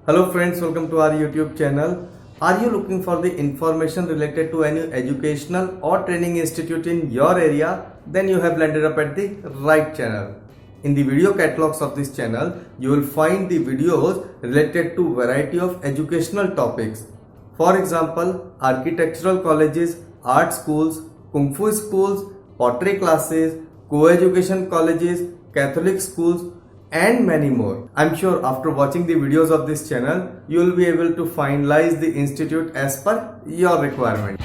Hello friends, welcome to our YouTube channel. Are you looking for the information related to any educational or training institute in your area? Then you have landed up at the right channel. In the video catalogs of this channel, you will find the videos related to variety of educational topics. For example, architectural colleges, art schools, kung fu schools, pottery classes, co-education colleges, Catholic schools, and many more. I'm sure after watching the videos of this channel, you will be able to finalize the institute as per your requirement.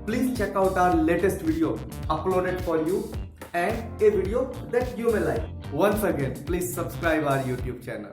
Please check out our latest video uploaded for you and a video that you may like. Once again, please subscribe our YouTube channel.